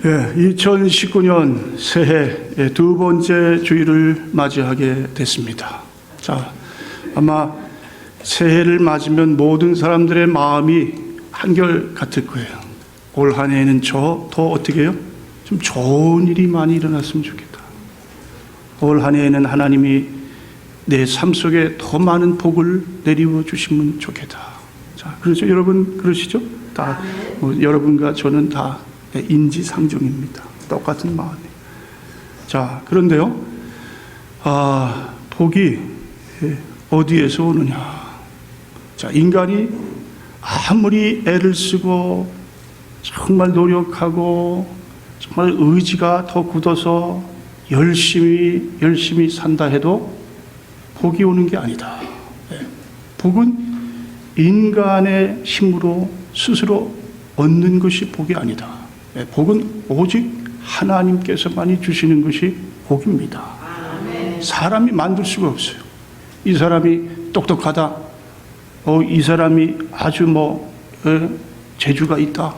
2019년 새해 두 번째 주일을 맞이하게 됐습니다. 자, 아마 새해를 맞으면 모든 사람들의 마음이 한결 같을 거예요. 올 한 해에는 더 어떻게 해요? 좀 좋은 일이 많이 일어났으면 좋겠다. 올 한 해에는 하나님이 내 삶 속에 더 많은 복을 내리워 주시면 좋겠다. 자, 그렇죠? 여러분 그러시죠? 다 여러분과 저는 다 인지상정입니다. 똑같은 마음이. 자, 그런데요, 복이 어디에서 오느냐? 자, 인간이 아무리 애를 쓰고 정말 노력하고 정말 의지가 더 굳어서 열심히 산다 해도 복이 오는 게 아니다. 복은 인간의 힘으로 스스로 얻는 것이 복이 아니다. 복은 오직 하나님께서만이 주시는 것이 복입니다. 사람이 만들 수가 없어요. 이 사람이 똑똑하다. 이 사람이 아주 재주가 있다.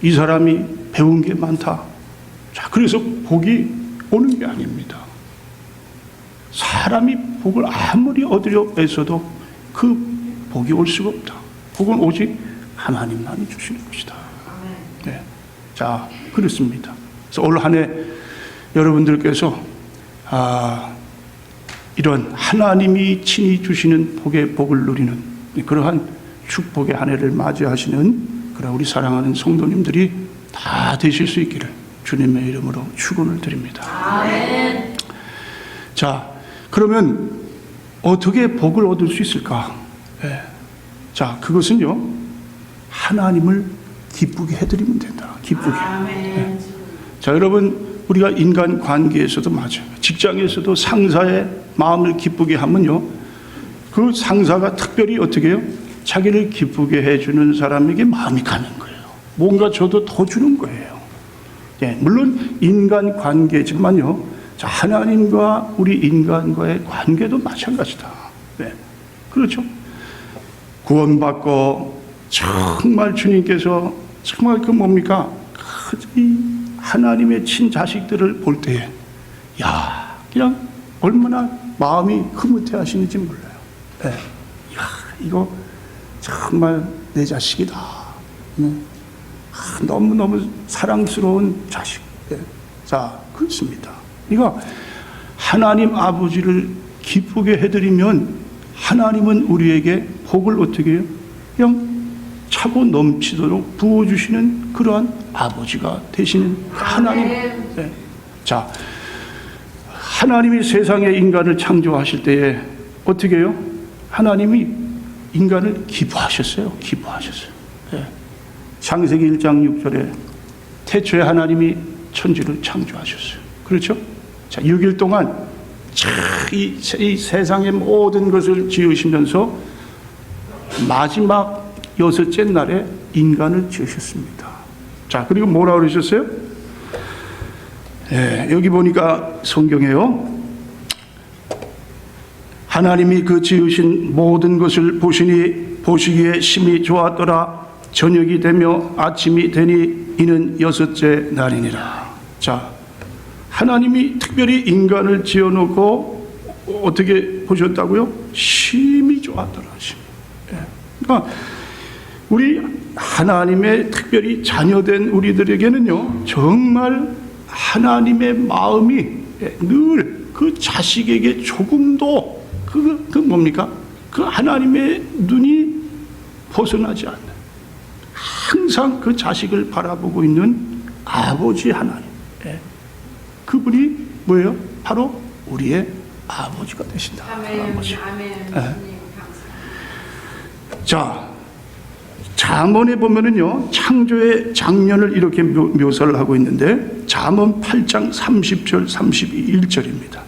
이 사람이 배운 게 많다. 자, 그래서 복이 오는 게 아닙니다. 사람이 복을 아무리 얻으려 애써도 그 복이 올 수가 없다. 복은 오직 하나님만이 주시는 것이다. 네. 자, 그렇습니다. 그래서 올 한 해 여러분들께서 이런 하나님이 친히 주시는 복을 누리는 그러한 축복의 한 해를 맞이하시는 그런 우리 사랑하는 성도님들이 다 되실 수 있기를 주님의 이름으로 축원을 드립니다. 아멘. 자, 그러면 어떻게 복을 얻을 수 있을까? 네. 자, 그것은요, 하나님을 기쁘게 해드리면 된다. 기쁘게. 네. 자, 여러분, 우리가 인간 관계에서도 맞아요. 직장에서도 상사의 마음을 기쁘게 하면요, 그 상사가 특별히 어떻게 해요? 자기를 기쁘게 해주는 사람에게 마음이 가는 거예요. 뭔가 저도 더 주는 거예요. 네, 물론 인간 관계지만요, 자, 하나님과 우리 인간과의 관계도 마찬가지다. 네, 그렇죠. 구원받고 정말 주님께서 정말 이 하나님의 친자식들을 볼 때에 그냥 얼마나 마음이 흐뭇해 하시는지 몰라요. 네. 이거 정말 내 자식이다. 네. 너무너무 사랑스러운 자식. 네. 자, 그렇습니다. 그러니까 하나님 아버지를 기쁘게 해드리면 하나님은 우리에게 복을 어떻게 해요? 그냥 차고 넘치도록 부어주시는 그러한 아버지가 되시는 하나님. 네. 자, 하나님이 세상에 인간을 창조하실 때에 어떻게 해요? 하나님이 인간을 기뻐하셨어요. 네. 창세기 1장 6절에 태초에 하나님이 천지를 창조하셨어요. 그렇죠? 자, 6일 동안 이 세상의 모든 것을 지으시면서 마지막 6째 날에 인간을 지으셨습니다. 자, 그리고 뭐라고 그러셨어요? 여기 보니까 성경에요, 하나님이 그 지으신 모든 것을 보시기에 심히 좋았더라. 저녁이 되며 아침이 되니 이는 6째 날이니라. 자, 하나님이 특별히 인간을 지어놓고 어떻게 보셨다고요? 심히 좋았더라. 그러니까 우리 하나님의 특별히 자녀된 우리들에게는요, 정말 하나님의 마음이 늘 그 자식에게 조금도 그 하나님의 눈이 벗어나지 않는, 항상 그 자식을 바라보고 있는 아버지 하나님. 그분이 뭐예요? 바로 우리의 아버지가 되신다. 아멘. 아버지. 아멘. 자, 잠언에 보면은요, 창조의 장면을 이렇게 묘사를 하고 있는데, 잠언 8장 30절 31절입니다.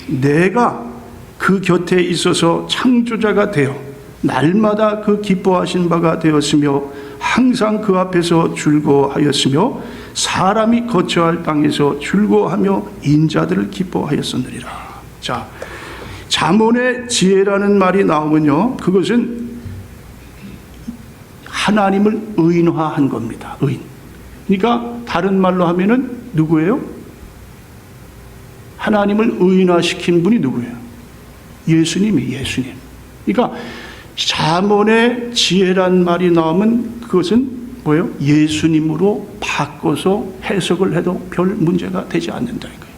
내가 그 곁에 있어서 창조자가 되어 날마다 그 기뻐하신 바가 되었으며 항상 그 앞에서 즐거워하였으며 사람이 거처할 땅에서 즐거워하며 인자들을 기뻐하였었느니라. 자, 잠언의 지혜라는 말이 나오면요, 그것은 하나님을 의인화한 겁니다. 의인. 그러니까 다른 말로 하면은 누구예요? 하나님을 의인화시킨 분이 누구예요? 예수님. 그러니까 잠언에 지혜란 말이 나오면 그것은 뭐예요? 예수님으로 바꿔서 해석을 해도 별 문제가 되지 않는다는 거예요.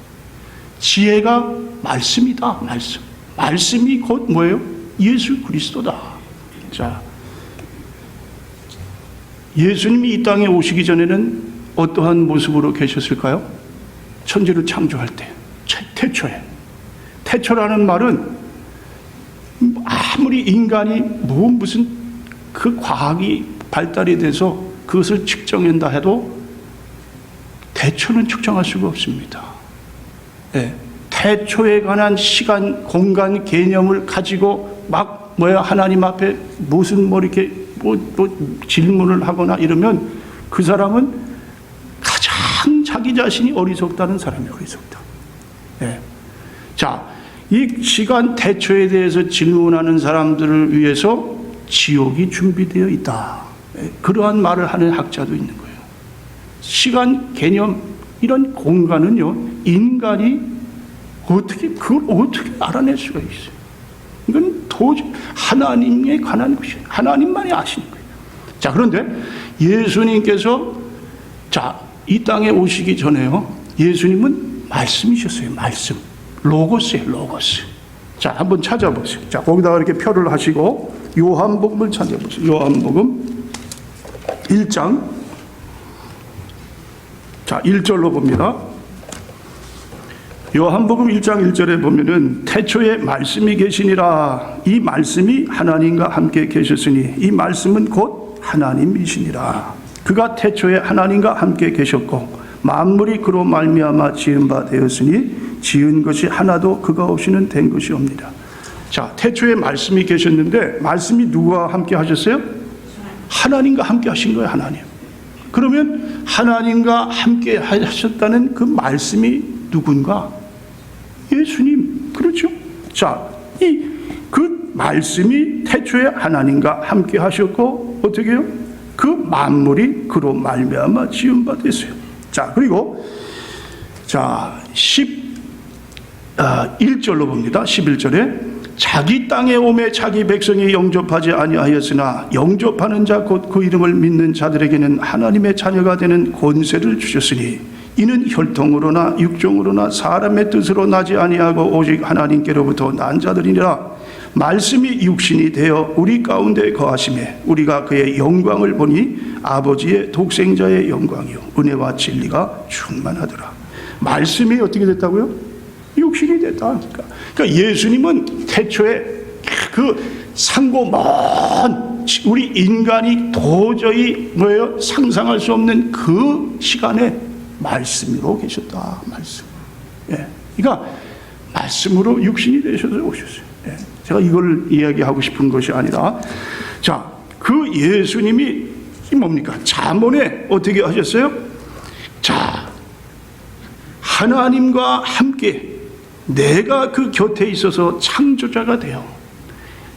지혜가 말씀이다. 말씀이 곧 뭐예요? 예수 그리스도다. 자, 예수님이 이 땅에 오시기 전에는 어떠한 모습으로 계셨을까요? 천지를 창조할 때 태초에. 태초라는 말은 아무리 인간이 무슨 그 과학이 발달이 돼서 그것을 측정한다 해도 태초는 측정할 수가 없습니다. 네. 태초에 관한 시간, 공간 개념을 가지고 막 하나님 앞에 무슨 이렇게 질문을 하거나 이러면 그 사람은 가장 자기 자신이 어리석다는 사람이 어리석다. 네. 자, 이 시간 태초에 대해서 질문하는 사람들을 위해서 지옥이 준비되어 있다. 네. 그러한 말을 하는 학자도 있는 거예요. 시간 개념 이런 공간은요, 인간이 그걸 어떻게 알아낼 수가 있어요? 이건 도저히 하나님에 관한 것이에요. 하나님만이 아시는 거예요. 자, 그런데 예수님께서 이 땅에 오시기 전에요, 예수님은 말씀이셨어요. 말씀. 로고스예요. 로고스. 자, 한번 찾아보세요. 자, 거기다가 이렇게 표를 하시고 요한복음을 찾아보세요. 요한복음 1장. 자, 1절로 봅니다. 요한복음 1장 1절에 보면은 태초에 말씀이 계시니라. 이 말씀이 하나님과 함께 계셨으니 이 말씀은 곧 하나님이시니라. 그가 태초에 하나님과 함께 계셨고 만물이 그로 말미암아 지은 바 되었으니 지은 것이 하나도 그가 없이는 된 것이 없느니라. 자, 태초에 말씀이 계셨는데 말씀이 누구와 함께 하셨어요? 하나님과 함께 하신 거예요. 하나님. 그러면 하나님과 함께 하셨다는 그 말씀이 누군가? 예수님. 그렇죠? 자, 그 말씀이 태초에 하나님과 함께 하셨고 어떻게 해요? 그 만물이 그로 말미암아 지은 바 됐어요. 자, 그리고 1절로 봅니다. 11절에 자기 땅에 오매 자기 백성이 영접하지 아니하였으나 영접하는 자 곧 그 이름을 믿는 자들에게는 하나님의 자녀가 되는 권세를 주셨으니 이는 혈통으로나 육종으로나 사람의 뜻으로 나지 아니하고 오직 하나님께로부터 난 자들이니라. 말씀이 육신이 되어 우리 가운데 거하심에 우리가 그의 영광을 보니 아버지의 독생자의 영광이요 은혜와 진리가 충만하더라. 말씀이 어떻게 됐다고요? 육신이 됐다. 그러니까 예수님은 태초에 그 상고 먼 우리 인간이 도저히 상상할 수 없는 그 시간에 말씀으로 계셨다. 말씀. 예. 그러니까 말씀으로 육신이 되셔서 오셨어요. 예. 제가 이걸 이야기하고 싶은 것이 아니라, 자, 그 예수님이 뭡니까? 잠언에 어떻게 하셨어요? 자, 하나님과 함께 내가 그 곁에 있어서 창조자가 되어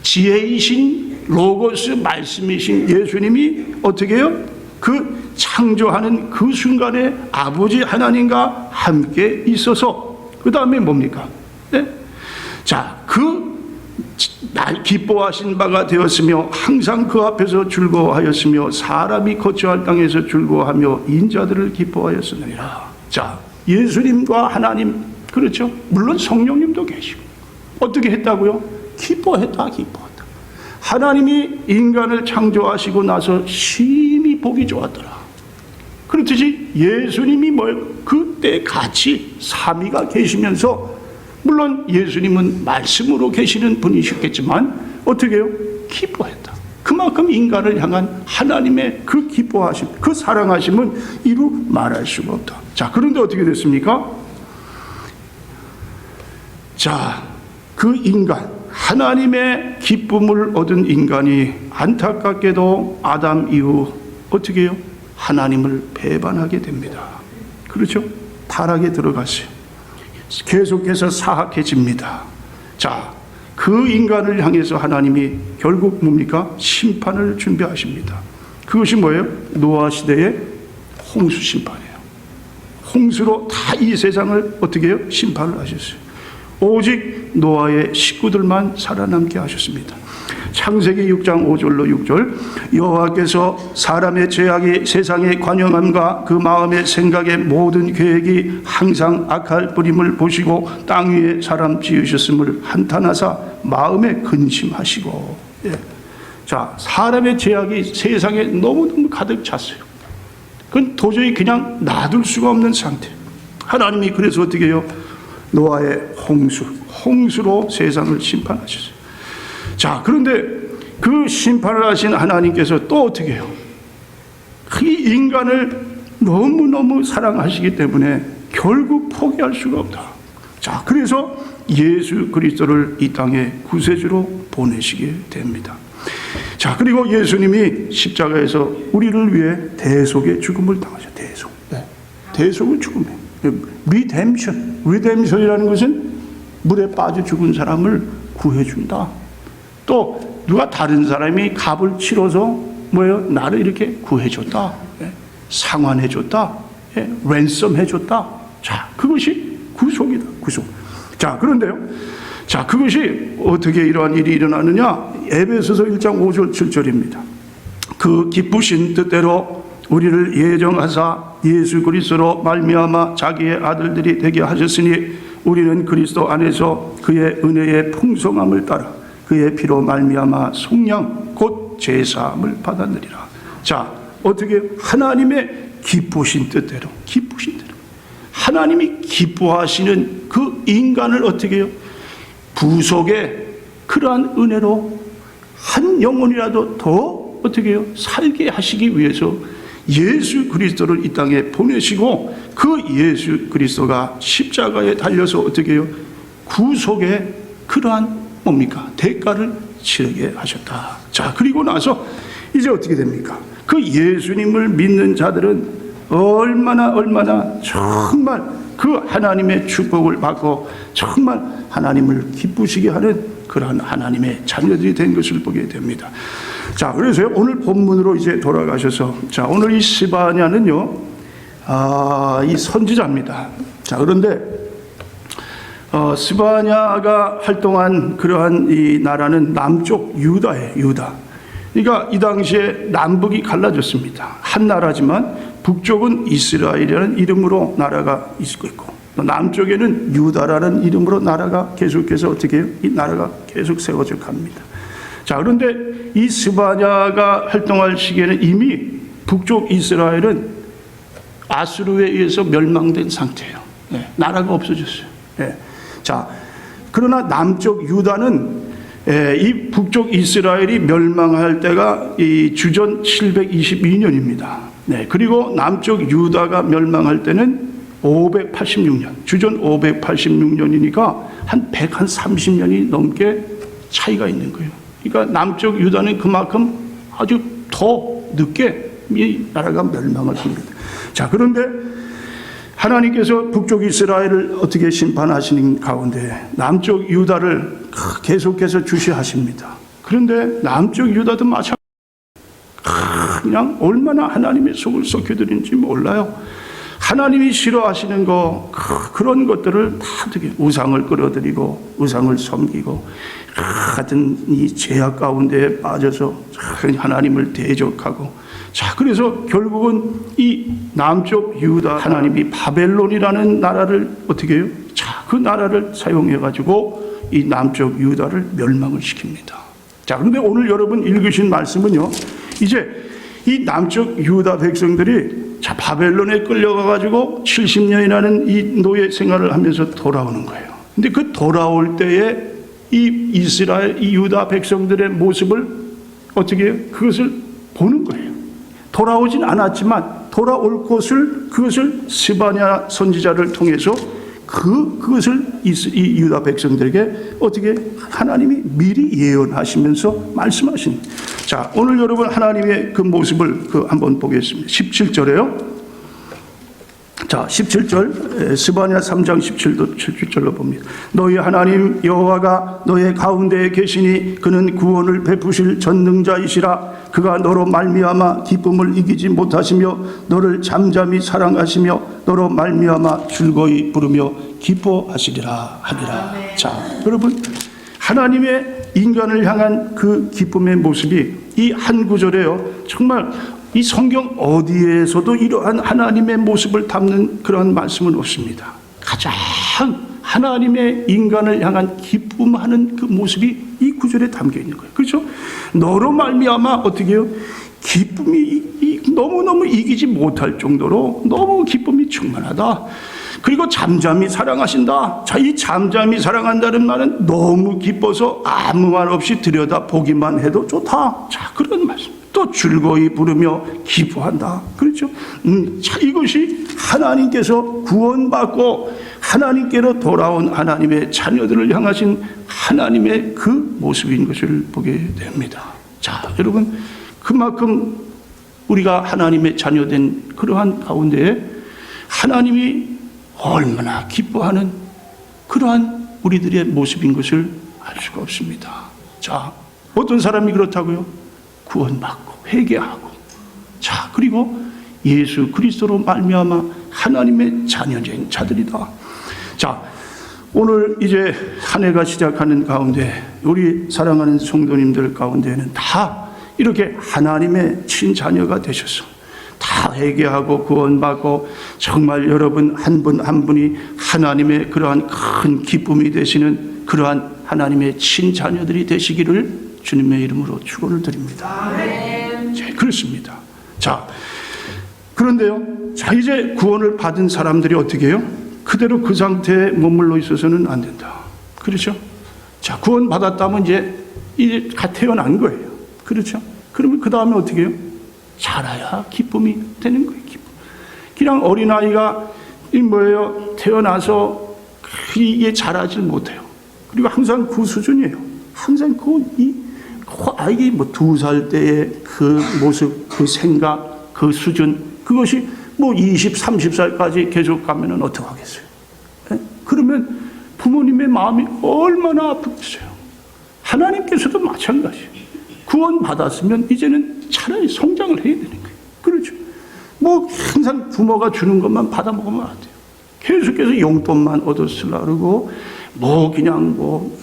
지혜이신 로고스 말씀이신 예수님이 어떻게 해요? 그 창조하는 그 순간에 아버지 하나님과 함께 있어서 그 다음에 뭡니까? 네? 자, 날 기뻐하신 바가 되었으며 항상 그 앞에서 즐거워하였으며 사람이 거처할 땅에서 즐거워하며 인자들을 기뻐하였으니라. 자, 예수님과 하나님, 그렇죠? 물론 성령님도 계시고 어떻게 했다고요? 기뻐했다. 하나님이 인간을 창조하시고 나서 심히 보기 좋았더라. 그렇듯이 예수님이 그때 같이 삼위가 계시면서, 물론 예수님은 말씀으로 계시는 분이셨겠지만 어떻게 해요? 기뻐했다. 그만큼 인간을 향한 하나님의 그 기뻐하심, 그 사랑하심은 이루 말할 수가 없다. 자, 그런데 어떻게 됐습니까? 자, 그 인간, 하나님의 기쁨을 얻은 인간이 안타깝게도 아담 이후 어떻게 해요? 하나님을 배반하게 됩니다. 그렇죠? 타락에 들어갔어요. 계속해서 사악해집니다. 자, 그 인간을 향해서 하나님이 결국 뭡니까? 심판을 준비하십니다. 그것이 뭐예요? 노아 시대의 홍수 심판이에요. 홍수로 다 이 세상을 어떻게 해요? 심판을 하셨어요. 오직 노아의 식구들만 살아남게 하셨습니다. 창세기 6장 5절로 6절, 여호와께서 사람의 죄악이 세상에 관영함과 그 마음의 생각의 모든 계획이 항상 악할 뿌림을 보시고 땅 위에 사람 지으셨음을 한탄하사 마음에 근심하시고. 자, 사람의 죄악이 세상에 너무너무 가득 찼어요. 그건 도저히 그냥 놔둘 수가 없는 상태. 하나님이 그래서 어떻게 해요? 노아의 홍수로 세상을 심판하셨어요. 자, 그런데 그 심판을 하신 하나님께서 또 어떻게 해요? 이 인간을 너무너무 사랑하시기 때문에 결국 포기할 수가 없다. 자, 그래서 예수 그리스도를 이 땅에 구세주로 보내시게 됩니다. 자, 그리고 예수님이 십자가에서 우리를 위해 대속의 죽음을 당하셨어요. 대속의 죽음이에요. 리뎀션이라는 것은 물에 빠져 죽은 사람을 구해준다. 또 누가 다른 사람이 값을 치러서 나를 이렇게 구해줬다, 상환해줬다, 랜섬해줬다. 자, 그것이 구속이다. 구속. 자, 그런데요, 자, 그것이 어떻게 이러한 일이 일어나느냐? 에베소서 1장 5절 7절입니다. 그 기쁘신 뜻대로 우리를 예정하사 예수 그리스도로 말미암아 자기의 아들들이 되게 하셨으니 우리는 그리스도 안에서 그의 은혜의 풍성함을 따라 그의 피로 말미암아 속량 곧 제사함을 받았느니라. 자, 어떻게 하나님의 기쁘신 뜻대로 하나님이 기뻐하시는 그 인간을 어떻게 해요? 부속의 그러한 은혜로 한 영혼이라도 더 어떻게 해요? 살게 하시기 위해서 예수 그리스도를 이 땅에 보내시고 그 예수 그리스도가 십자가에 달려서 어떻게 해요? 구속의 그러한 뭡니까? 대가를 치르게 하셨다. 자, 그리고 나서 이제 어떻게 됩니까? 그 예수님을 믿는 자들은 얼마나 정말 그 하나님의 축복을 받고 정말 하나님을 기쁘시게 하는 그러한 하나님의 자녀들이 된 것을 보게 됩니다. 자, 그래서 오늘 본문으로 이제 돌아가셔서, 자, 오늘 이 스바냐는요, 이 선지자입니다. 자, 그런데 스바냐가 활동한 그러한 이 나라는 남쪽 유다예요. 유다. 그러니까 이 당시에 남북이 갈라졌습니다. 한 나라지만 북쪽은 이스라엘이라는 이름으로 나라가 있고 남쪽에는 유다라는 이름으로 나라가 계속해서 어떻게 해요? 이 나라가 계속 세워져 갑니다. 자, 그런데 이 스바냐가 활동할 시기에는 이미 북쪽 이스라엘은 아수르에 의해서 멸망된 상태예요. 나라가 없어졌어요. 자, 그러나 남쪽 유다는 이 북쪽 이스라엘이 멸망할 때가 이 주전 722년입니다. 그리고 남쪽 유다가 멸망할 때는 586년, 주전 586년이니까 한 130년이 넘게 차이가 있는 거예요. 그러니까 남쪽 유다는 그만큼 아주 더 늦게 이 나라가 멸망을 합니다. 자, 그런데 하나님께서 북쪽 이스라엘을 어떻게 심판하시는 가운데 남쪽 유다를 계속해서 주시하십니다. 그런데 남쪽 유다도 마찬가지로 그냥 얼마나 하나님의 속을 썩혀드린지 몰라요. 하나님이 싫어하시는 거 그런 것들을 다 어떻게 우상을 끌어들이고 우상을 섬기고 같은 이 죄악 가운데 빠져서 하나님을 대적하고, 자, 그래서 결국은 이 남쪽 유다 하나님이 바벨론이라는 나라를 어떻게 해요? 자, 그 나라를 사용해 가지고 이 남쪽 유다를 멸망을 시킵니다. 자, 그런데 오늘 여러분 읽으신 말씀은요, 이제 이 남쪽 유다 백성들이 자, 바벨론에 끌려가 가지고 70년이라는 이 노예 생활을 하면서 돌아오는 거예요. 근데 그 돌아올 때에 이 이스라엘, 이 유다 백성들의 모습을 어떻게 해요? 그것을 보는 거예요. 돌아오진 않았지만 돌아올 그것을 스바냐 선지자를 통해서 그것을 이 유다 백성들에게 어떻게 하나님이 미리 예언하시면서 말씀하신. 자, 오늘 여러분 하나님의 그 모습을 한번 보겠습니다. 17절에요. 자, 17절, 스바냐 3장 17절로 봅니다. 너희 하나님 여호와가 너의 가운데에 계시니 그는 구원을 베푸실 전능자이시라. 그가 너로 말미암아 기쁨을 이기지 못하시며 너를 잠잠히 사랑하시며 너로 말미암아 즐거이 부르며 기뻐하시리라 하리라. 자, 여러분, 하나님의 인간을 향한 그 기쁨의 모습이 이 한 구절에요, 정말 이 성경 어디에서도 이러한 하나님의 모습을 담는 그런 말씀은 없습니다. 가장 하나님의 인간을 향한 기쁨하는 그 모습이 이 구절에 담겨 있는 거예요. 그렇죠? 너로 말미암아 어떻게 해요? 기쁨이 너무너무 이기지 못할 정도로 너무 기쁨이 충만하다. 그리고 잠잠히 사랑하신다. 자, 이 잠잠히 사랑한다는 말은 너무 기뻐서 아무 말 없이 들여다 보기만 해도 좋다. 자, 그런 말씀. 또 즐거이 부르며 기뻐한다. 그렇죠? 자, 이것이 하나님께서 구원받고 하나님께로 돌아온 하나님의 자녀들을 향하신 하나님의 그 모습인 것을 보게 됩니다. 자, 여러분, 그만큼 우리가 하나님의 자녀된 그러한 가운데에 하나님이 얼마나 기뻐하는 그러한 우리들의 모습인 것을 알 수가 없습니다. 자, 어떤 사람이 그렇다고요? 구원받고 회개하고, 자, 그리고 예수 그리스도로 말미암아 하나님의 자녀인 자들이다. 자, 오늘 이제 한 해가 시작하는 가운데 우리 사랑하는 성도님들 가운데는 다 이렇게 하나님의 친자녀가 되셔서 다 회개하고 구원받고 정말 여러분 한 분 한 분이 하나님의 그러한 큰 기쁨이 되시는 그러한 하나님의 친자녀들이 되시기를 주님의 이름으로 축원을 드립니다. 네, 그렇습니다. 자, 그런데요, 자, 이제 구원을 받은 사람들이 어떻게 해요? 그대로 그 상태에 머물러 있어서는 안 된다. 그렇죠? 자, 구원 받았다면 이제 갓 태어난 거예요. 그렇죠? 그러면 그 다음에 어떻게 해요? 자라야 기쁨이 되는 거예요. 기쁨. 그냥 어린아이가 뭐예요? 태어나서 이게 자라질 못해요. 그리고 항상 그 수준이에요. 항상 그 아이가 뭐 2살 때의 그 모습, 그 생각, 그 수준, 그것이 뭐 20, 30살까지 계속 가면은 어떡하겠어요? 네? 그러면 부모님의 마음이 얼마나 아프겠어요? 하나님께서도 마찬가지예요. 구원 받았으면 이제는 차라리 성장을 해야 되는 거예요. 그렇죠? 뭐 항상 부모가 주는 것만 받아 먹으면 안 돼요. 계속해서 용돈만 얻었으려고 그러고 뭐 그냥 뭐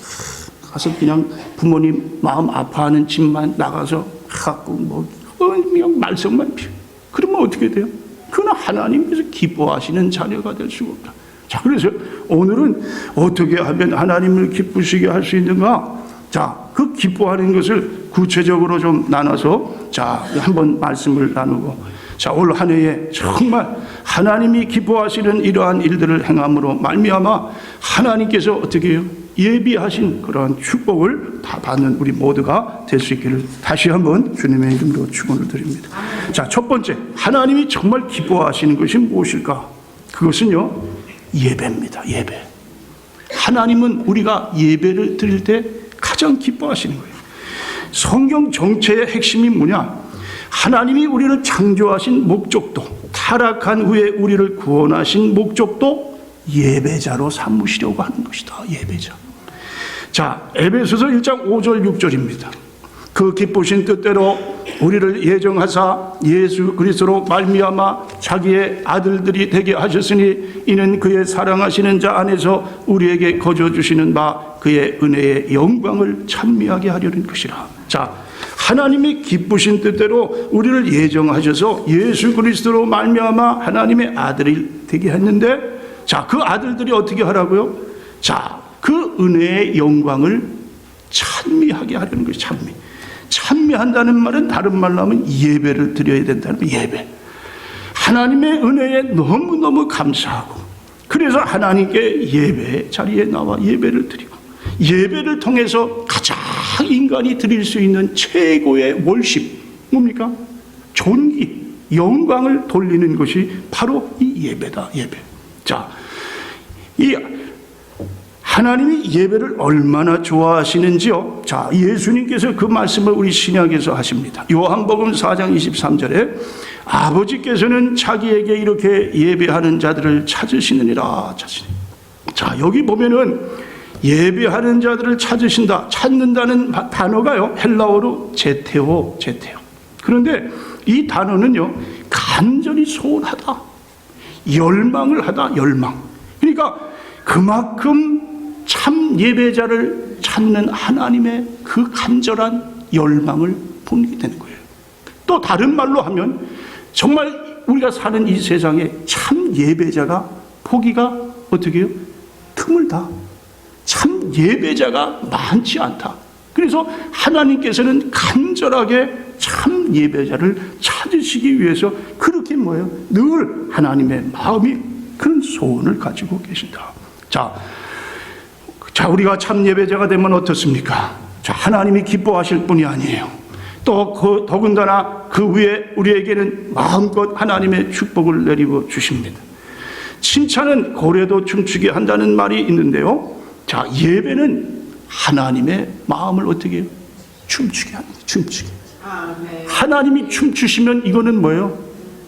가서 그냥 부모님 마음 아파하는 집만 나가서 갖고 뭐 그냥 말썽만 피워. 그러면 어떻게 돼요? 그건 하나님께서 기뻐하시는 자녀가 될 수가 없다. 자, 그래서 오늘은 어떻게 하면 하나님을 기쁘시게 할 수 있는가? 자, 그 기뻐하는 것을 구체적으로 좀 나눠서 자, 한번 말씀을 나누고, 자, 올 한 해에 정말 하나님이 기뻐하시는 이러한 일들을 행함으로 말미암아 하나님께서 어떻게 해요? 예비하신 그러한 축복을 다 받는 우리 모두가 될 수 있기를 다시 한번 주님의 이름으로 축원을 드립니다. 자, 첫 번째, 하나님이 정말 기뻐하시는 것이 무엇일까? 그것은요, 예배입니다. 예배. 하나님은 우리가 예배를 드릴 때 가장 기뻐하시는 거예요. 성경 정체의 핵심이 뭐냐? 하나님이 우리를 창조하신 목적도, 타락한 후에 우리를 구원하신 목적도 예배자로 삼으시려고 하는 것이다. 예배자. 자, 에베소서 1장 5절 6절입니다. 그 기쁘신 뜻대로 우리를 예정하사 예수 그리스도로 말미암아 자기의 아들들이 되게 하셨으니 이는 그의 사랑하시는 자 안에서 우리에게 거저 주시는 바 그의 은혜의 영광을 찬미하게 하려는 것이라. 자, 하나님이 기쁘신 뜻대로 우리를 예정하셔서 예수 그리스도로 말미암아 하나님의 아들이 되게 했는데, 자, 그 아들들이 어떻게 하라고요? 자, 그 은혜의 영광을 찬미하게 하려는 것이 찬미. 찬미한다는 말은 다른 말로 하면 예배를 드려야 된다는 거예요. 예배. 하나님의 은혜에 너무너무 감사하고, 그래서 하나님께 예배 자리에 나와 예배를 드리고, 예배를 통해서 가장 인간이 드릴 수 있는 최고의 월십, 뭡니까? 존귀, 영광을 돌리는 것이 바로 이 예배다. 예배. 자, 이 하나님이 예배를 얼마나 좋아하시는지요? 자, 예수님께서 그 말씀을 우리 신약에서 하십니다. 요한복음 4장 23절에 아버지께서는 자기에게 이렇게 예배하는 자들을 찾으시느니라. 자, 여기 보면은 예배하는 자들을 찾으신다, 찾는다는 단어가요, 헬라어로 제테오. 그런데 이 단어는요, 간절히 소원하다, 열망을 하다, 열망. 그러니까 그만큼 참 예배자를 찾는 하나님의 그 간절한 열망을 보게 되는 거예요. 또 다른 말로 하면 정말 우리가 사는 이 세상에 참 예배자가 보기가 어떻게 해요? 드물다. 참 예배자가 많지 않다. 그래서 하나님께서는 간절하게 참 예배자를 찾으시기 위해서 그렇게 뭐예요? 늘 하나님의 마음이 그런 소원을 가지고 계신다. 자, 우리가 참 예배자가 되면 어떻습니까? 자, 하나님이 기뻐하실 뿐이 아니에요. 또 더군다나 그 위에 우리에게는 마음껏 하나님의 축복을 내리고 주십니다. 칭찬은 고래도 춤추게 한다는 말이 있는데요. 자, 예배는 하나님의 마음을 어떻게 해요? 춤추게 합니다. 춤추게. 하나님이 춤추시면 이거는 뭐예요?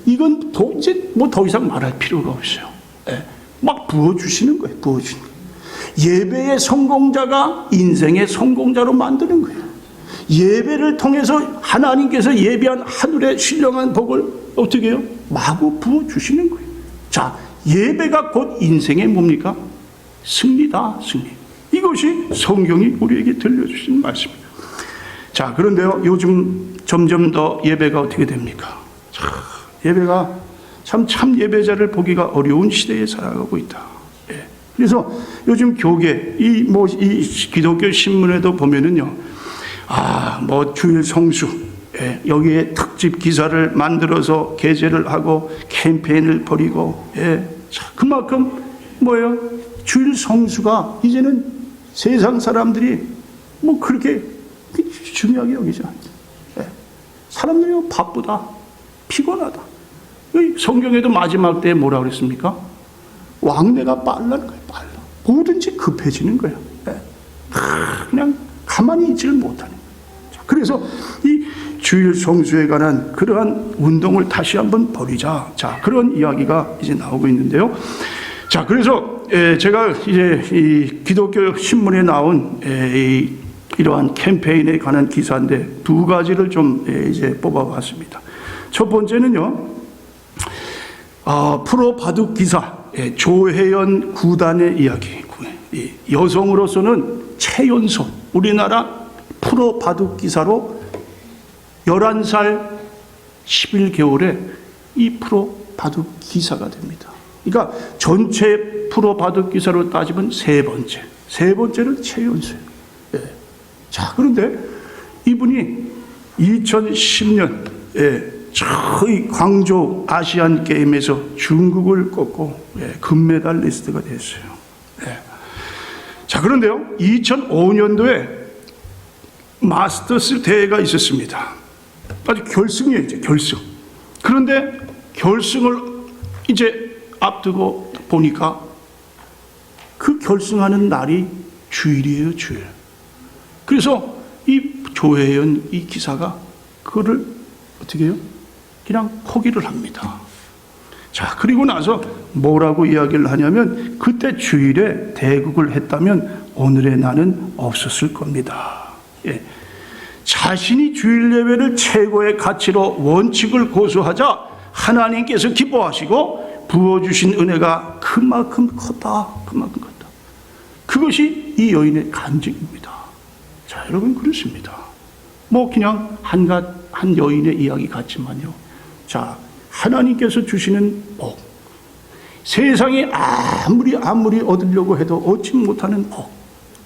이건 이제 뭐 더 이상 말할 필요가 없어요. 네. 막 부어주시는 거예요. 부어주시는 거예요. 예배의 성공자가 인생의 성공자로 만드는 거예요. 예배를 통해서 하나님께서 예비한 하늘의 신령한 복을 어떻게 해요? 마구 부어주시는 거예요. 자, 예배가 곧 인생의 뭡니까? 승리다, 승리. 이것이 성경이 우리에게 들려주신 말씀입니다. 자, 그런데요, 요즘 점점 더 예배가 어떻게 됩니까? 예배가 참 예배자를 보기가 어려운 시대에 살아가고 있다. 예. 그래서 요즘 교계, 이 기독교 신문에도 보면은요, 주일 성수, 예, 여기에 특집 기사를 만들어서 게재를 하고 캠페인을 벌이고, 예, 자, 그만큼 뭐예요? 주일 성수가 이제는 세상 사람들이 뭐 그렇게 중요하게 여기지 않죠. 예. 사람들이 바쁘다, 피곤하다. 성경에도 마지막 때에 뭐라 그랬습니까? 왕래가 빠르다는 거예요. 빨라. 뭐든지 급해지는 거예요. 예. 그냥 가만히 있지를 못하는 거예요. 그래서 이 주일 성수에 관한 그러한 운동을 다시 한번 벌이자. 자, 그런 이야기가 이제 나오고 있는데요. 자, 그래서 제가 이제 이 기독교 신문에 나온 이러한 캠페인에 관한 기사인데 두 가지를 좀 이제 뽑아봤습니다. 첫 번째는요, 프로 바둑 기사 조혜연 구단의 이야기. 여성으로서는 최연소 우리나라 프로 바둑 기사로 11살 11개월에 이 프로 바둑 기사가 됩니다. 그러니까 전체 프로 바둑 기사로 따지면 세 번째는 최연소예요. 예. 자, 그런데 이분이 2010년 저희 광저우 아시안 게임에서 중국을 꺾고 금메달리스트가 됐어요. 예. 자, 그런데요, 2005년도에 마스터스 대회가 있었습니다. 아주 결승이에요, 이제 결승. 그런데 결승을 이제 앞두고 보니까 그 결승하는 날이 주일이에요, 주일. 그래서 이 조혜연 이 기사가 그거를 어떻게 해요? 그냥 포기를 합니다. 자, 그리고 나서 뭐라고 이야기를 하냐면 그때 주일에 대국을 했다면 오늘의 나는 없었을 겁니다. 예. 자신이 주일 예배를 최고의 가치로 원칙을 고수하자 하나님께서 기뻐하시고 부어주신 은혜가 그만큼 컸다. 그것이 이 여인의 간증입니다. 자, 여러분, 그렇습니다. 뭐 그냥 한 여인의 이야기 같지만요. 자, 하나님께서 주시는 복, 세상에 아무리 얻으려고 해도 얻지 못하는 복,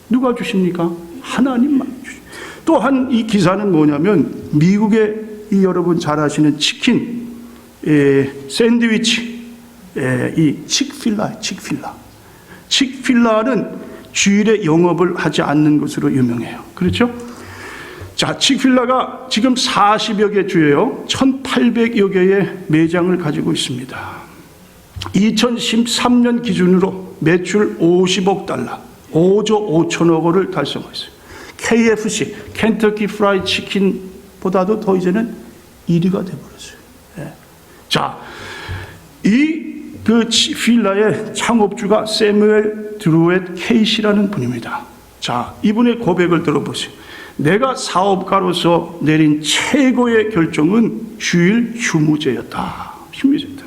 누가 주십니까? 하나님만 주십니다. 또한 이 기사는 뭐냐면 미국의 이 여러분 잘 아시는 치킨 샌드위치, 이 칙필라는 주일에 영업을 하지 않는 것으로 유명해요. 그렇죠? 자, 칙필라가 지금 40여 개 주예요. 1,800여 개의 매장을 가지고 있습니다. 2013년 기준으로 매출 $50억, 5조 5천억 원을 달성했어요. KFC, 켄터키 프라이드 치킨보다도 더 이제는 1위가 되어버렸어요. 예. 자, 그 필라의 창업주가 세뮤엘 드루엣 케이시라는 분입니다. 자, 이분의 고백을 들어보세요. 내가 사업가로서 내린 최고의 결정은 주일 휴무제였다. 휴무제였다.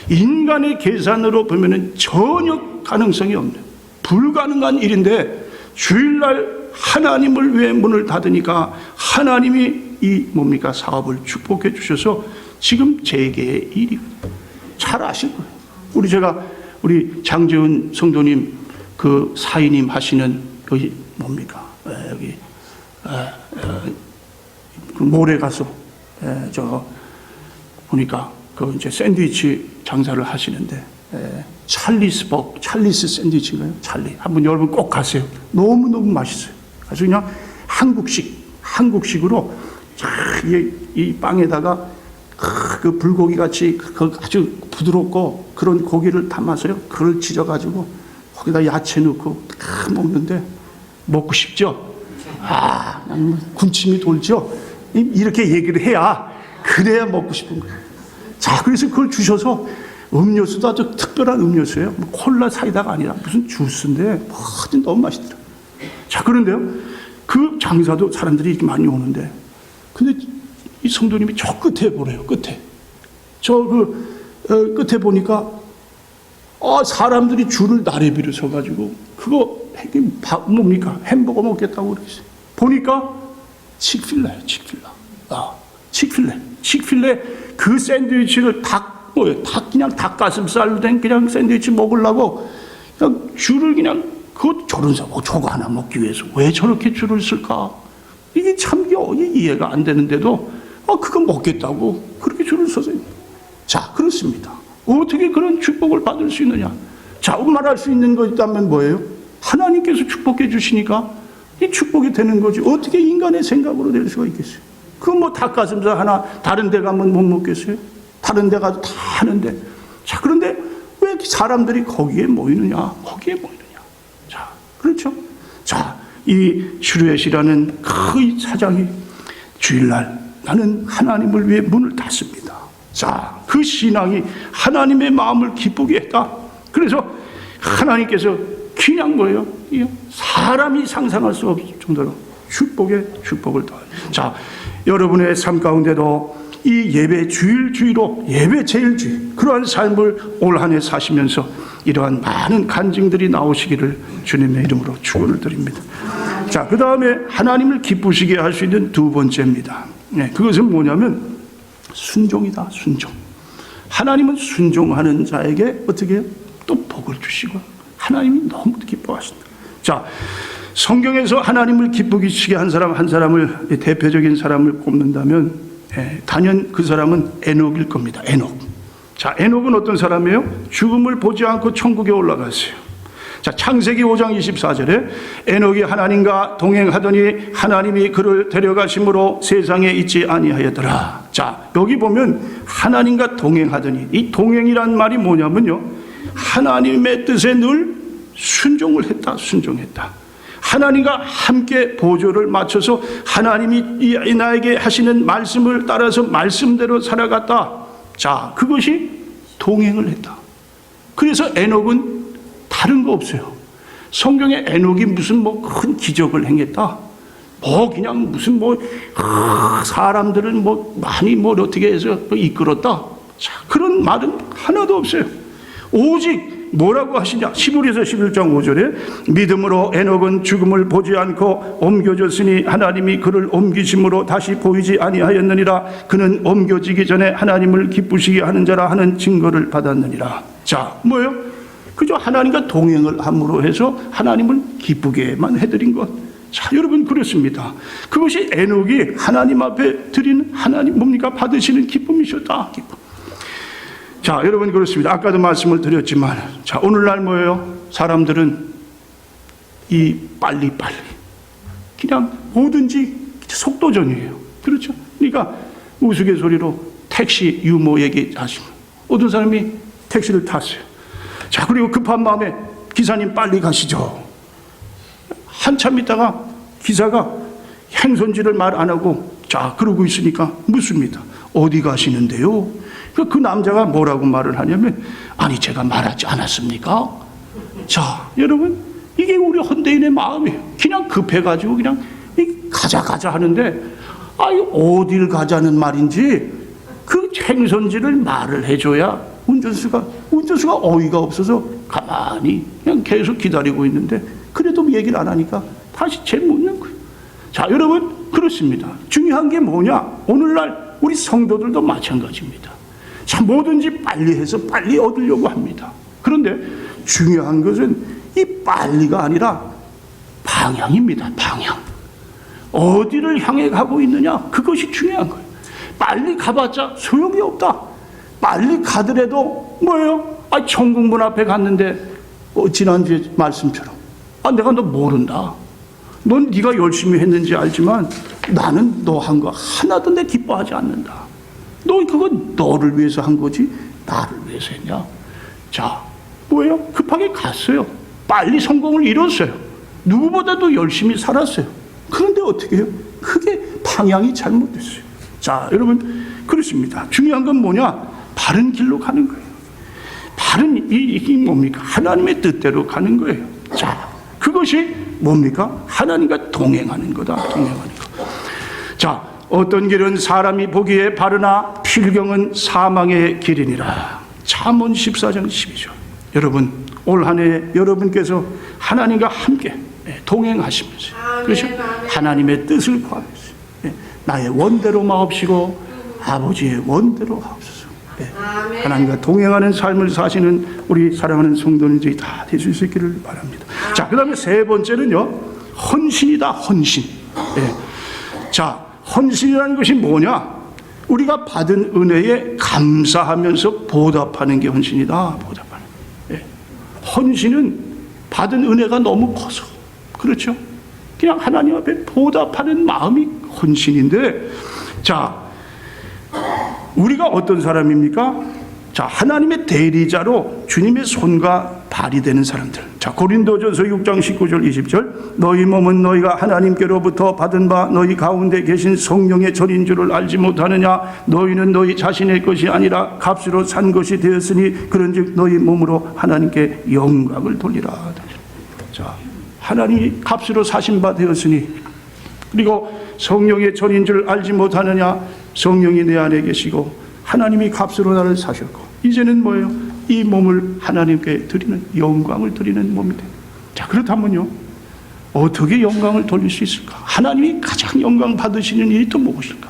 인간의 계산으로 보면은 전혀 가능성이 없는 불가능한 일인데 주일날 하나님을 위해 문을 닫으니까 하나님이 이 뭡니까 사업을 축복해 주셔서 지금 재계의 일이 잘 아실 거예요. 우리 장재훈 성도님 그 사인님 하시는 여기 뭡니까 여기 그 몰에 가서 저 보니까 그 이제 샌드위치 장사를 하시는데 찰리스 샌드위치인가요? 한번 여러분 꼭 가세요. 너무너무 맛있어요. 아주 그냥 한국식으로 이 빵에다가 그 불고기 같이 아주 부드럽고 그런 고기를 담아서요. 그걸 지져가지고 거기다 야채 넣고 먹는데 먹고 싶죠? 군침이 돌죠? 이렇게 얘기를 해야 그래야 먹고 싶은 거예요. 자, 그래서 그걸 주셔서 음료수도 아주 특별한 음료수예요. 뭐 콜라 사이다가 아니라 무슨 주스인데 너무 맛있더라고요. 자, 그런데요. 그 장사도 사람들이 이렇게 많이 오는데 근데 이 성도님이 저 끝에 보래요. 끝에. 끝에 보니까 사람들이 줄을 나래비로 서가지고 그거 뭡니까? 햄버거 먹겠다고 그랬어요. 보니까 치크필레예요. 치크필레 그 샌드위치를 그냥 닭가슴살로 된 그냥 샌드위치 먹으려고 그냥 줄을 그냥 저런 저거 하나 먹기 위해서 왜 저렇게 줄을 쓸까? 이게 참 이해가 안 되는데도 그거 먹겠다고 그렇게 줄을 서세요. 자, 그렇습니다. 어떻게 그런 축복을 받을 수 있느냐? 자, 말할 수 있는 거 있다면 뭐예요? 하나님께서 축복해 주시니까 이 축복이 되는 거지. 어떻게 인간의 생각으로 될 수가 있겠어요? 그 닭가슴살 하나 다른 데 가면 못 먹겠어요? 다른 데 가도 다 하는데. 자, 그런데 왜 사람들이 거기에 모이느냐? 자, 그렇죠? 자, 이 슈르엣이라는 그 사장이 주일날 나는 하나님을 위해 문을 닫습니다. 자, 그 신앙이 하나님의 마음을 기쁘게 했다. 그래서 하나님께서 그냥 뭐예요? 사람이 상상할 수 없을 정도로 축복을 더해요. 자, 여러분의 삶 가운데도 이 예배 주일로 예배 제일주의 그러한 삶을 올 한 해 사시면서 이러한 많은 간증들이 나오시기를 주님의 이름으로 축원을 드립니다. 자, 그 다음에 하나님을 기쁘시게 할 수 있는 두 번째입니다. 그것은 뭐냐면 순종이다. 순종. 하나님은 순종하는 자에게 어떻게 해요? 또 복을 주시고 하나님이 너무 기뻐하신다. 자, 성경에서 하나님을 기쁘시게 한 사람을 대표적인 사람을 꼽는다면 단연 그 사람은 에녹일 겁니다. 에녹. 자, 에녹은 어떤 사람이에요? 죽음을 보지 않고 천국에 올라갔어요. 자, 창세기 5장 24절에 에녹이 하나님과 동행하더니 하나님이 그를 데려가심으로 세상에 있지 아니하였더라. 자, 여기 보면 하나님과 동행하더니 이 동행이란 말이 뭐냐면요, 하나님의 뜻에 늘 순종했다. 하나님과 함께 보조를 맞춰서 하나님이 나에게 하시는 말씀을 따라서 말씀대로 살아갔다. 자, 그것이 동행을 했다. 그래서 에녹은 다른 거 없어요. 성경에 에녹이 무슨 큰 기적을 행했다. 그냥 무슨 사람들은 많이 어떻게 해서 이끌었다. 자, 그런 말은 하나도 없어요. 오직 뭐라고 하시냐? 히브리서 11장 5절에 믿음으로 에녹은 죽음을 보지 않고 옮겨졌으니 하나님이 그를 옮기심으로 다시 보이지 아니하였느니라. 그는 옮겨지기 전에 하나님을 기쁘시게 하는 자라 하는 증거를 받았느니라. 자, 뭐예요? 그저 하나님과 동행을 함으로 해서 하나님을 기쁘게만 해드린 것. 자, 여러분, 그렇습니다. 그것이 에녹이 하나님 앞에 드리는 하나님 뭡니까? 받으시는 기쁨이셨다. 기쁨. 자, 여러분, 그렇습니다. 아까도 말씀을 드렸지만, 자, 오늘날 뭐예요? 사람들은 빨리 그냥 뭐든지 속도전이에요. 그렇죠? 그러니까 우스갯소리로 택시 유모 얘기하시면 어떤 사람이 택시를 탔어요. 자, 그리고 급한 마음에 기사님 빨리 가시죠. 한참 있다가 기사가 행선지를 말 안 하고 자 그러고 있으니까 묻습니다. 어디 가시는데요? 그 남자가 뭐라고 말을 하냐면 아니 제가 말하지 않았습니까? 자 여러분 이게 우리 현대인의 마음이에요. 그냥 급해가지고 그냥 가자 하는데 아니 어딜 가자는 말인지 그 행선지를 말을 해줘야 운전수가 어이가 없어서 가만히 그냥 계속 기다리고 있는데 그래도 얘기를 안 하니까 다시 재묻는 거예요. 자 여러분 그렇습니다. 중요한 게 뭐냐? 오늘날 우리 성도들도 마찬가지입니다. 자 뭐든지 빨리 해서 빨리 얻으려고 합니다. 그런데 중요한 것은 이 빨리가 아니라 방향입니다. 방향. 어디를 향해 가고 있느냐? 그것이 중요한 거예요. 빨리 가봤자 소용이 없다. 빨리 가더라도 뭐예요? 천국문 앞에 갔는데 지난주에 말씀처럼 내가 너 모른다. 넌 네가 열심히 했는지 알지만 나는 너 한 거 하나도 내 기뻐하지 않는다. 너 그거 너를 위해서 한 거지 나를 위해서 했냐? 자 뭐예요? 급하게 갔어요. 빨리 성공을 이뤘어요. 누구보다도 열심히 살았어요. 그런데 어떻게 해요? 그게 방향이 잘못됐어요. 자 여러분 그렇습니다. 중요한 건 뭐냐? 바른 길로 가는 거예요. 바른 이 뭡니까? 하나님의 뜻대로 가는 거예요. 자 그것이 뭡니까? 하나님과 동행하는 거다. 동행하는 거. 자 어떤 길은 사람이 보기에 바르나 필경은 사망의 길이니라. 잠언 14장 12절. 여러분 올 한 해 여러분께서 하나님과 함께 동행하시면서 그렇죠? 하나님의 뜻을 구하면서 나의 원대로 마옵시고 아버지의 원대로 하옵소서. 하나님과 동행하는 삶을 사시는 우리 사랑하는 성도님들이 다 되실 수 있기를 바랍니다. 자, 그 다음에 세 번째는요, 헌신이다, 헌신. 자, 헌신이라는 것이 뭐냐? 우리가 받은 은혜에 감사하면서 보답하는 게 헌신이다, 보답하는. 헌신은 받은 은혜가 너무 커서, 그렇죠? 그냥 하나님 앞에 보답하는 마음이 헌신인데, 자, 우리가 어떤 사람입니까? 자, 하나님의 대리자로 주님의 손과 발이 되는 사람들. 자, 고린도전서 6장 19절 20절. 너희 몸은 너희가 하나님께로부터 받은 바 너희 가운데 계신 성령의 전인 줄을 알지 못하느냐? 너희는 너희 자신의 것이 아니라 값으로 산 것이 되었으니 그런즉 너희 몸으로 하나님께 영광을 돌리라. 자, 하나님이 값으로 사신 바 되었으니 그리고 성령의 전인 줄 알지 못하느냐? 성령이 내 안에 계시고 하나님이 값으로 나를 사셨고 이제는 뭐예요? 이 몸을 하나님께 드리는 영광을 드리는 몸이 됩니다. 자, 그렇다면요 어떻게 영광을 돌릴 수 있을까? 하나님이 가장 영광 받으시는 일이 또 무엇일까?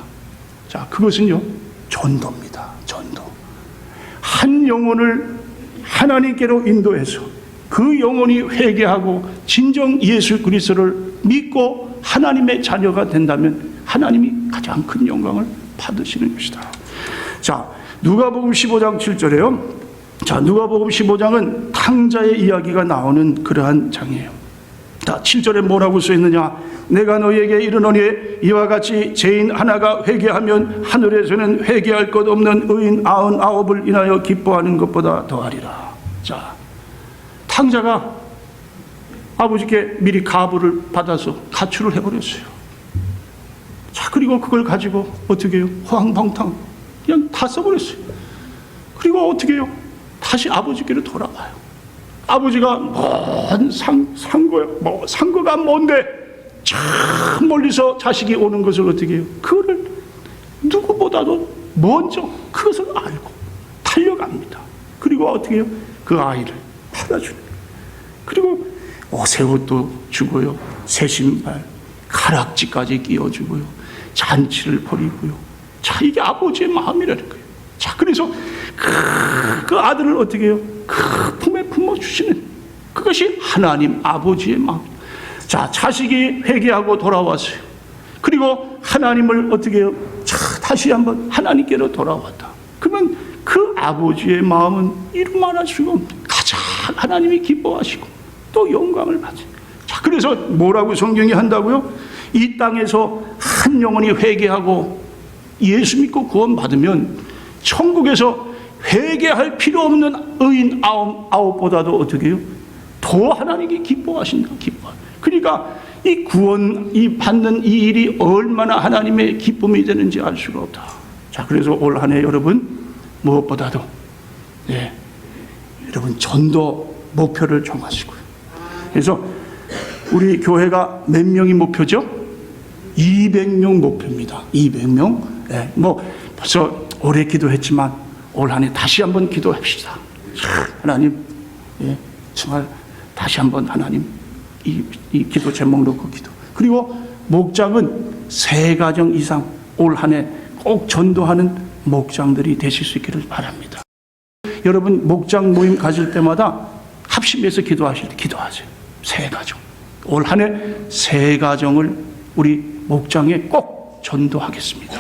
자, 그것은요 전도입니다. 전도. 한 영혼을 하나님께로 인도해서 그 영혼이 회개하고 진정 예수 그리스도를 믿고 하나님의 자녀가 된다면 하나님이 가장 큰 영광을 받으시는 것이다. 자, 누가복음 15장 7절에요. 자, 누가복음 15장은 탕자의 이야기가 나오는 그러한 장이에요. 자, 7절에 뭐라고 써 있느냐? 내가 너희에게 이르노니 이와 같이 죄인 하나가 회개하면 하늘에서는 회개할 것 없는 의인 99을 인하여 기뻐하는 것보다 더하리라. 자, 탕자가 아버지께 미리 가부를 받아서 가출을 해버렸어요. 자, 그리고 그걸 가지고 어떻게 해요? 호황방탕 그냥 다 써버렸어요. 그리고 어떻게 해요? 다시 아버지께로 돌아가요. 아버지가 먼 상거가 뭔데 참 멀리서 자식이 오는 것을 어떻게 해요? 그거를 누구보다도 먼저 그것을 알고 달려갑니다. 그리고 어떻게 해요? 그 아이를 받아주는 거예요. 그리고 새 옷도 주고요, 새 신발, 가락지까지 끼워주고요, 잔치를 벌이고요. 자, 이게 아버지의 마음이라는 거예요. 자, 그래서 그 아들을 어떻게 해요? 그 품에 품어주시는 그것이 하나님 아버지의 마음. 자, 자식이 회개하고 돌아왔어요. 그리고 하나님을 어떻게 해요? 자, 다시 한번 하나님께로 돌아왔다. 그러면 그 아버지의 마음은 이루 말할 수가 없는 가장 하나님이 기뻐하시고 또 영광을 받으세요. 자, 그래서 뭐라고 성경이 한다고요? 이 땅에서 한 영혼이 회개하고 예수 믿고 구원받으면 천국에서 회개할 필요 없는 의인 99보다도 어떻게 해요? 더 하나님이 기뻐하신다. 기뻐. 그러니까 이 구원, 이 받는 이 일이 얼마나 하나님의 기쁨이 되는지 알 수가 없다. 자, 그래서 올 한 해 여러분 무엇보다도 여러분 전도 목표를 정하시고요. 그래서 우리 교회가 몇 명이 목표죠? 200명 목표입니다. 200명. 뭐 벌써 오래 기도했지만 올 한 해 다시 한번 기도합시다. 하나님, 정말 다시 한번 하나님 이 기도 제목 놓고 기도. 그리고 목장은 3가정 이상 올 한 해 꼭 전도하는 목장들이 되실 수 있기를 바랍니다. 여러분 목장 모임 가실 때마다 합심해서 기도하실 때 기도하세요. 3가정. 올 한 해 3가정을 우리 목장에 꼭 전도하겠습니다.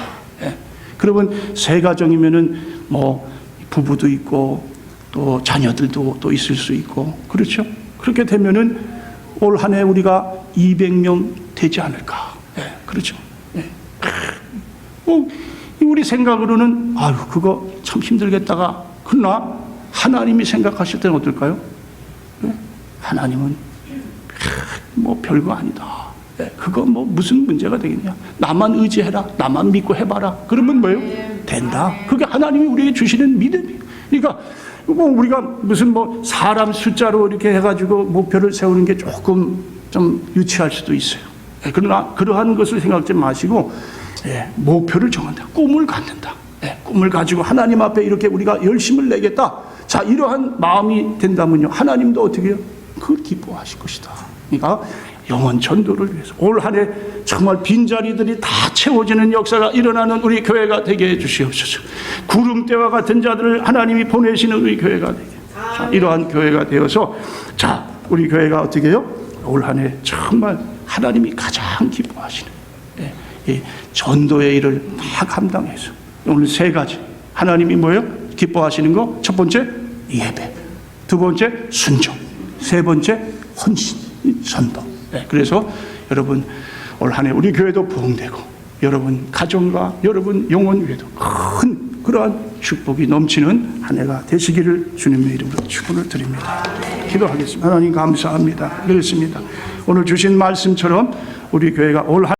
그러면 3가정이면은 뭐 부부도 있고 또 자녀들도 또 있을 수 있고 그렇죠. 그렇게 되면은 올 한 해 우리가 200명 되지 않을까. 그렇죠. 우리 생각으로는 아유 그거 참 힘들겠다가 그러나 하나님이 생각하실 때는 어떨까요? 하나님은 뭐 별거 아니다. 그거 뭐 무슨 문제가 되겠냐? 나만 의지해라. 나만 믿고 해봐라. 그러면 뭐예요? 된다. 그게 하나님이 우리에게 주시는 믿음이에요. 그러니까 우리가 무슨 뭐 사람 숫자로 이렇게 해가지고 목표를 세우는 게 조금 좀 유치할 수도 있어요. 그러나 그러한 것을 생각하지 마시고 목표를 정한다. 꿈을 갖는다. 꿈을 가지고 하나님 앞에 이렇게 우리가 열심을 내겠다. 자, 이러한 마음이 된다면요. 하나님도 어떻게 해요? 그걸 기뻐하실 것이다. 그러니까 영혼 전도를 위해서 올 한 해 정말 빈자리들이 다 채워지는 역사가 일어나는 우리 교회가 되게 해주시옵소서. 구름대와 같은 자들을 하나님이 보내시는 우리 교회가 되게. 자, 이러한 교회가 되어서 자, 우리 교회가 어떻게 해요? 올 한 해 정말 하나님이 가장 기뻐하시는 이 전도의 일을 다 감당해서 오늘 3가지 하나님이 뭐예요? 기뻐하시는 거. 첫 번째 예배, 두 번째 순종, 세 번째 헌신, 전도. 그래서 여러분 올 한 해 우리 교회도 부흥되고 여러분 가정과 여러분 영혼 위에도 큰 그러한 축복이 넘치는 한 해가 되시기를 주님의 이름으로 축원을 드립니다. 기도하겠습니다. 하나님 감사합니다. 그렇습니다. 오늘 주신 말씀처럼 우리 교회가 올 한